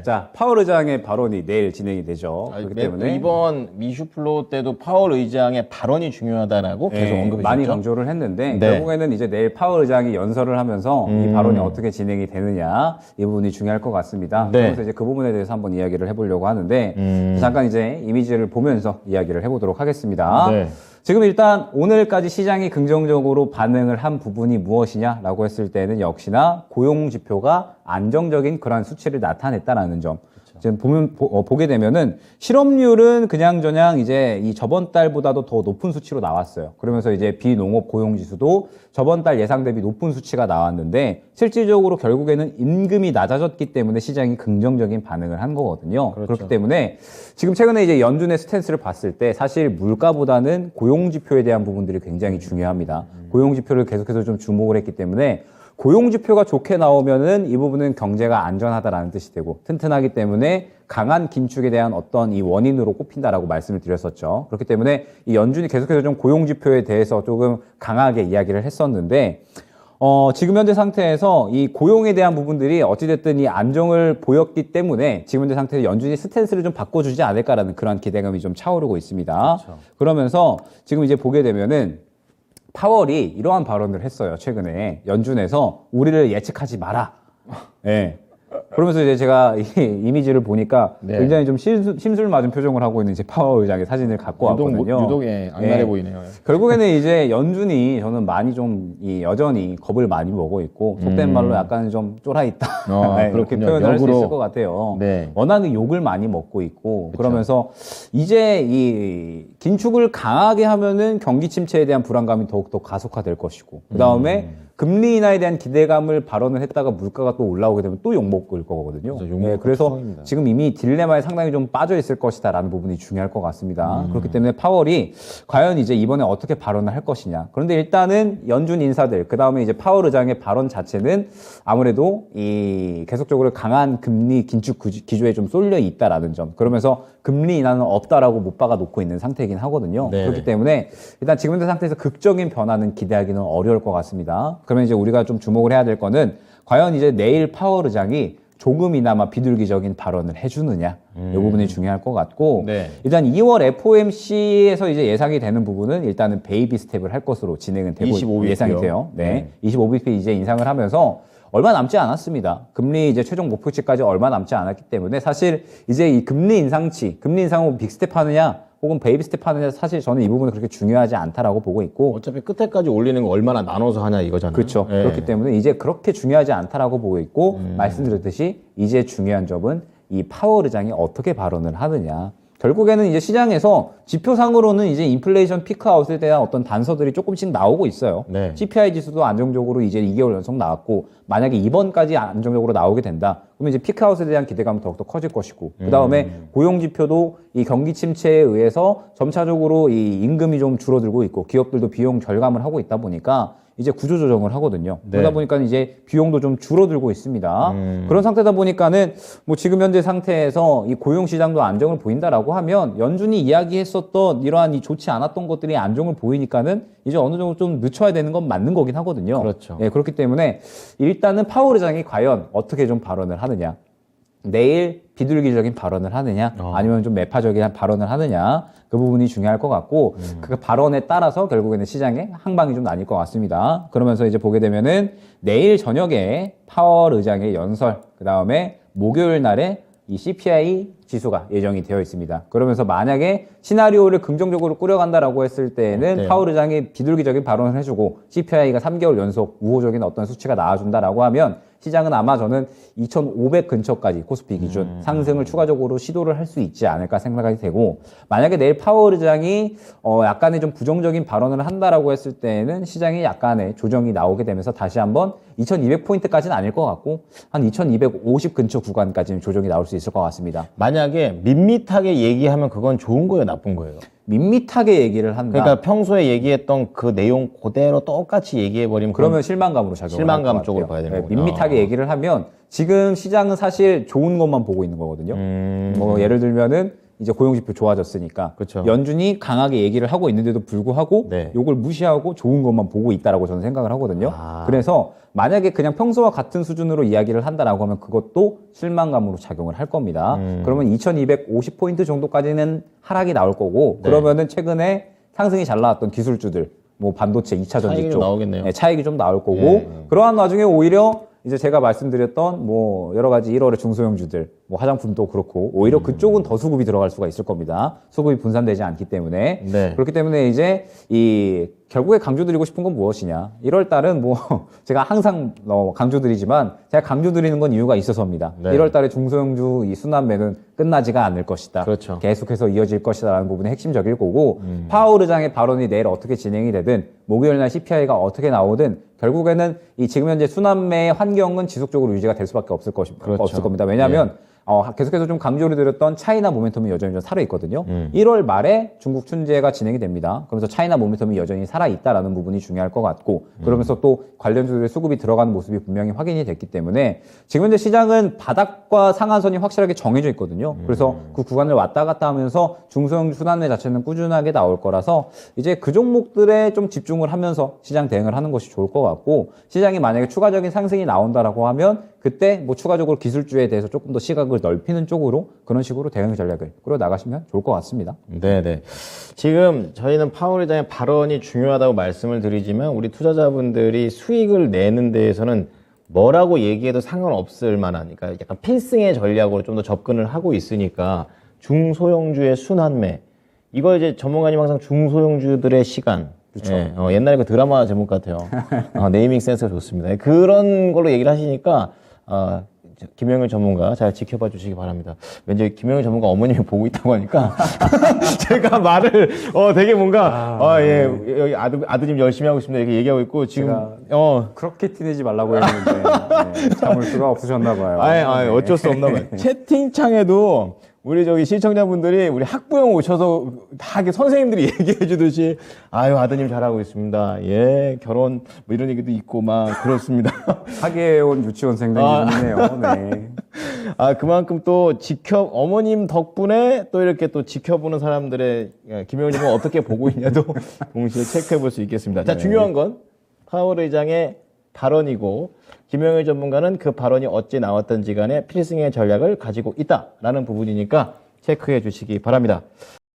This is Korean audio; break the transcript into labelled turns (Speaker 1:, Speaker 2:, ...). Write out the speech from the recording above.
Speaker 1: 자, 파월 의장의 발언이 내일 진행이 되죠. 그렇기 때문에
Speaker 2: 이번 미슈플로 때도 파월 의장의 발언이 중요하다라고 계속 언급해
Speaker 1: 많이
Speaker 2: 주셨죠.
Speaker 1: 강조를 했는데
Speaker 2: 네.
Speaker 1: 결국에는 이제 내일 파월 의장이 연설을 하면서 이 발언이 어떻게 진행이 되느냐 이 부분이 중요할 것 같습니다.
Speaker 2: 네.
Speaker 1: 그래서 이제 그 부분에 대해서 한번 이야기를 해보려고 하는데 잠깐 이제 이미지를 보면서 이야기를 해보도록 하겠습니다.
Speaker 2: 네.
Speaker 1: 지금 일단 오늘까지 시장이 긍정적으로 반응을 한 부분이 무엇이냐라고 했을 때는 역시나 고용 지표가 안정적인 그러한 수치를 나타냈다라는 점. 지금 보게 되면은 실업률은 그냥저냥 이제 이 저번 달보다도 더 높은 수치로 나왔어요. 그러면서 이제 비농업 고용 지수도 저번 달 예상 대비 높은 수치가 나왔는데 실질적으로 결국에는 임금이 낮아졌기 때문에 시장이 긍정적인 반응을 한 거거든요.
Speaker 2: 그렇죠.
Speaker 1: 그렇기 때문에 지금 최근에 이제 연준의 스탠스를 봤을 때 사실 물가보다는 고용 지표에 대한 부분들이 굉장히 중요합니다. 고용 지표를 계속해서 좀 주목을 했기 때문에 고용 지표가 좋게 나오면은 이 부분은 경제가 안전하다라는 뜻이 되고 튼튼하기 때문에 강한 긴축에 대한 어떤 이 원인으로 꼽힌다라고 말씀을 드렸었죠. 그렇기 때문에 이 연준이 계속해서 좀 고용 지표에 대해서 조금 강하게 이야기를 했었는데 지금 현재 상태에서 이 고용에 대한 부분들이 어찌됐든 이 안정을 보였기 때문에 지금 현재 상태에서 연준이 스탠스를 좀 바꿔주지 않을까라는 그런 기대감이 좀 차오르고 있습니다.
Speaker 2: 그렇죠.
Speaker 1: 그러면서 지금 이제 보게 되면은 파월이 이러한 발언을 했어요. 최근에 연준에서 우리를 예측하지 마라. 예. 그러면서 이제 제가 이 이미지를 보니까
Speaker 2: 네.
Speaker 1: 굉장히 좀 심술 맞은 표정을 하고 있는 이제 파월 의장의 사진을 갖고 왔거든요.
Speaker 2: 유독 악랄해
Speaker 1: 예.
Speaker 2: 보이네요.
Speaker 1: 결국에는 이제 연준이 저는 많이 좀 여전히 겁을 많이 먹고 있고 속된 말로 약간 좀 쫄아 있다. 네, 그렇게
Speaker 2: 그렇군요.
Speaker 1: 표현을 할 수
Speaker 2: 역으로.
Speaker 1: 있을 것 같아요.
Speaker 2: 네.
Speaker 1: 워낙 욕을 많이 먹고 있고 그러면서 이제 이 긴축을 강하게 하면은 경기 침체에 대한 불안감이 더욱더 가속화될 것이고 그 다음에 금리 인하에 대한 기대감을 발언을 했다가 물가가 또 올라오게 되면 또 욕먹을 거거든요.
Speaker 2: 그래서 욕먹을
Speaker 1: 그래서
Speaker 2: 투성입니다.
Speaker 1: 지금 이미 딜레마에 상당히 좀 빠져 있을 것이다라는 부분이 중요할 것 같습니다. 그렇기 때문에 파월이 과연 이제 이번에 어떻게 발언을 할 것이냐. 그런데 일단은 연준 인사들, 그 다음에 이제 파월 의장의 발언 자체는 아무래도 이 계속적으로 강한 금리 긴축 기조에 좀 쏠려 있다라는 점. 그러면서 금리 인하는 없다라고 못 박아 놓고 있는 상태이긴 하거든요.
Speaker 2: 네.
Speaker 1: 그렇기 때문에 일단 지금 현재 상태에서 극적인 변화는 기대하기는 어려울 것 같습니다. 그러면 이제 우리가 좀 주목을 해야 될 거는 과연 이제 내일 파월 의장이 조금이나마 비둘기적인 발언을 해주느냐 이 부분이 중요할 것 같고
Speaker 2: 네.
Speaker 1: 일단 2월 FOMC에서 이제 예상이 되는 부분은 일단은 베이비 스텝을 할 것으로 진행은 되고
Speaker 2: 25
Speaker 1: 예상이
Speaker 2: BP 요.
Speaker 1: 돼요. 네, 25bp 이제 인상을 하면서 얼마 남지 않았습니다. 금리 이제 최종 목표치까지 얼마 남지 않았기 때문에 사실 이제 이 금리 인상치, 금리 인상은 빅스텝 하느냐 혹은 베이비 스텝 하느냐 사실 저는 이 부분은 그렇게 중요하지 않다라고 보고 있고
Speaker 2: 어차피 끝에까지 올리는 거 얼마나 나눠서 하냐 이거잖아요.
Speaker 1: 그렇죠.
Speaker 2: 예.
Speaker 1: 그렇기 때문에 이제 그렇게 중요하지 않다라고 보고 있고 말씀드렸듯이 이제 중요한 점은 이 파월 의장이 어떻게 발언을 하느냐. 결국에는 이제 시장에서 지표상으로는 이제 인플레이션 피크아웃에 대한 어떤 단서들이 조금씩 나오고 있어요.
Speaker 2: 네.
Speaker 1: CPI 지수도 안정적으로 이제 2개월 연속 나왔고 만약에 이번까지 안정적으로 나오게 된다. 그러면 이제 피크아웃에 대한 기대감은 더욱더 커질 것이고 그 다음에 고용 지표도 이 경기 침체에 의해서 점차적으로 이 임금이 좀 줄어들고 있고 기업들도 비용 절감을 하고 있다 보니까 이제 구조 조정을 하거든요.
Speaker 2: 네.
Speaker 1: 그러다 보니까 이제 비용도 좀 줄어들고 있습니다. 그런 상태다 보니까는 뭐 지금 현재 상태에서 이 고용 시장도 안정을 보인다라고 하면 연준이 이야기했었던 이러한 이 좋지 않았던 것들이 안정을 보이니까는 이제 어느 정도 좀 늦춰야 되는 건 맞는 거긴 하거든요.
Speaker 2: 그렇죠.
Speaker 1: 예, 그렇기 때문에 일단은 파월 의장이 과연 어떻게 좀 발언을 하느냐. 내일 비둘기적인 발언을 하느냐 아니면 좀 매파적인 발언을 하느냐 그 부분이 중요할 것 같고 그 발언에 따라서 결국에는 시장에 항방이 좀 나뉠 것 같습니다. 그러면서 이제 보게 되면은 내일 저녁에 파월 의장의 연설 그 다음에 목요일 날에 이 CPI 지수가 예정이 되어 있습니다. 그러면서 만약에 시나리오를 긍정적으로 꾸려간다라고 했을 때는
Speaker 2: 네.
Speaker 1: 파월 의장이 비둘기적인 발언을 해주고 CPI가 3개월 연속 우호적인 어떤 수치가 나와준다라고 하면 시장은 아마 저는 2,500 근처까지 코스피 기준 상승을 추가적으로 시도를 할 수 있지 않을까 생각이 되고 만약에 내일 파월 의장이 약간의 좀 부정적인 발언을 한다라고 했을 때는 시장이 약간의 조정이 나오게 되면서 다시 한번 2,200포인트까지는 아닐 것 같고 한 2,250 근처 구간까지는 조정이 나올 수 있을 것 같습니다.
Speaker 2: 만약에 밋밋하게 얘기하면 그건 좋은 거예요, 나쁜 거예요?
Speaker 1: 밋밋하게 얘기를 한다.
Speaker 2: 그러니까 평소에 얘기했던 그 내용 그대로 똑같이 얘기해버리면
Speaker 1: 그러면 실망감으로 작용을
Speaker 2: 실망감
Speaker 1: 할것 같아요.
Speaker 2: 쪽으로 봐야 되는 거구나.
Speaker 1: 밋밋하게 얘기를 하면 지금 시장은 사실 좋은 것만 보고 있는 거거든요. 뭐 예를 들면은 이제 고용지표 좋아졌으니까
Speaker 2: 그쵸.
Speaker 1: 연준이 강하게 얘기를 하고 있는데도 불구하고
Speaker 2: 네.
Speaker 1: 요걸 무시하고 좋은 것만 보고 있다라고 저는 생각을 하거든요.
Speaker 2: 아.
Speaker 1: 그래서 만약에 그냥 평소와 같은 수준으로 이야기를 한다라고 하면 그것도 실망감으로 작용을 할 겁니다. 그러면 2250포인트 정도까지는 하락이 나올 거고
Speaker 2: 네.
Speaker 1: 그러면은 최근에 상승이 잘 나왔던 기술주들 뭐 반도체 2차 전지
Speaker 2: 차익이
Speaker 1: 쪽
Speaker 2: 좀 나오겠네요.
Speaker 1: 네, 차익이 좀 나올 거고
Speaker 2: 예.
Speaker 1: 그러한 와중에 오히려 이제 제가 말씀드렸던 뭐 여러 가지 1월의 중소형주들 뭐 화장품도 그렇고 오히려 그쪽은 더 수급이 들어갈 수가 있을 겁니다. 수급이 분산되지 않기 때문에
Speaker 2: 네.
Speaker 1: 그렇기 때문에 이제 이 결국에 강조드리고 싶은 건 무엇이냐 1월 달은 뭐 제가 항상 강조드리지만 제가 강조드리는 건 이유가 있어서입니다.
Speaker 2: 네.
Speaker 1: 1월 달에 중소형주 이 순환매는 끝나지가 않을 것이다.
Speaker 2: 그렇죠.
Speaker 1: 계속해서 이어질 것이다라는 부분이 핵심적일 거고 파월 의장의 발언이 내일 어떻게 진행이 되든 목요일 날 CPI가 어떻게 나오든 결국에는 이 지금 현재 순환매의 환경은 지속적으로 유지가 될 수밖에 없을
Speaker 2: 그렇죠.
Speaker 1: 없을 겁니다. 왜냐하면 계속해서 좀 강조를 드렸던 차이나 모멘텀이 여전히 좀 살아있거든요. 1월 말에 중국 춘제가 진행이 됩니다. 그러면서 차이나 모멘텀이 여전히 살아있다라는 부분이 중요할 것 같고 그러면서 또 관련주들의 수급이 들어가는 모습이 분명히 확인이 됐기 때문에 지금 현재 시장은 바닥과 상한선이 확실하게 정해져 있거든요. 그래서 그 구간을 왔다 갔다 하면서 중소형 순환매 자체는 꾸준하게 나올 거라서 이제 그 종목들에 좀 집중을 하면서 시장 대응을 하는 것이 좋을 것 같고 시장이 만약에 추가적인 상승이 나온다라고 하면 그때 뭐 추가적으로 기술주에 대해서 조금 더 시각을 넓히는 쪽으로 그런 식으로 대응 전략을 꾸려 나가시면 좋을 것 같습니다.
Speaker 2: 네네. 지금 저희는 파월 의장의 발언이 중요하다고 말씀을 드리지만 우리 투자자분들이 수익을 내는 데에서는 뭐라고 얘기해도 상관없을 만한, 그러니까 약간 필승의 전략으로 좀 더 접근을 하고 있으니까 중소형주의 순환매, 이거 이제 전문가님 항상 중소형주들의 시간,
Speaker 1: 그렇죠.
Speaker 2: 예, 옛날에 그 드라마 제목 같아요. 네이밍 센스가 좋습니다. 그런 걸로 얘기를 하시니까 김영일 전문가 잘 지켜봐 주시기 바랍니다. 왠지 김영일 전문가 어머님이 보고 있다고 하니까 제가 말을 되게 뭔가 예, 여기 아드님 열심히 하고 있습니다 이렇게 얘기하고 있고 지금
Speaker 1: 그렇게 티내지 말라고 했는데 네, 참을 수가 없으셨나 봐요.
Speaker 2: 아예 어쩔 수 없나 봐요. 채팅창에도 우리 저기 시청자분들이 우리 학부형 오셔서 다 이렇게 선생님들이 얘기해 주듯이 아유 아드님 잘하고 있습니다. 예 결혼 뭐 이런 얘기도 있고 막 그렇습니다.
Speaker 1: 학예원 유치원생들이네요. 네.
Speaker 2: 그만큼 또 어머님 덕분에 또 이렇게 또 지켜보는 사람들의 김영님은 어떻게 보고 있냐도 동시에 체크해 볼 수 있겠습니다. 자, 중요한 건 파월 의장의 발언이고 김영일 전문가는 그 발언이 어찌 나왔던지 간에 필승의 전략을 가지고 있다라는 부분이니까 체크해 주시기 바랍니다.